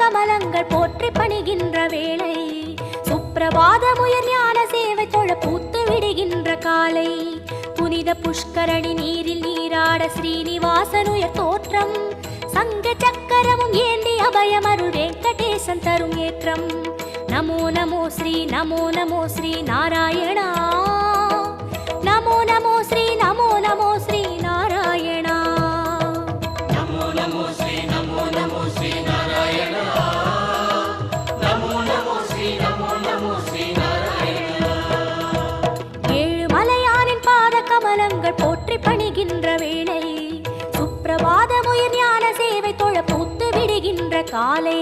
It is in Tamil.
கமலங்கள் போற்றி பணிகின்ற வேளை சுப்பிரபாதமுயர் ஞான சேவை தொழ பூத்து விடுகின்ற காலை புனித புஷ்கரணி நீரில் நீராட ஸ்ரீனிவாசனுயர் தோற்றம் சங்க சக்கரமும் ஏந்தி அபயமருள் வெங்கடேசன் தரும் ஏற்றம் நமோ நமோ ஸ்ரீ நாராயணா நமோ நமோ ஸ்ரீ நாராயணா நமோ நமோ ஸ்ரீ நாராயணா நமோ நமோ ஸ்ரீ நாராயணா. ஏழு மலையானின் பாத கமலங்கள் போற்றி பணிகின்ற வேளை சுப்பிரபாதமுயர் ஞான சேவை தொழ பூத்து விடுகின்ற காலை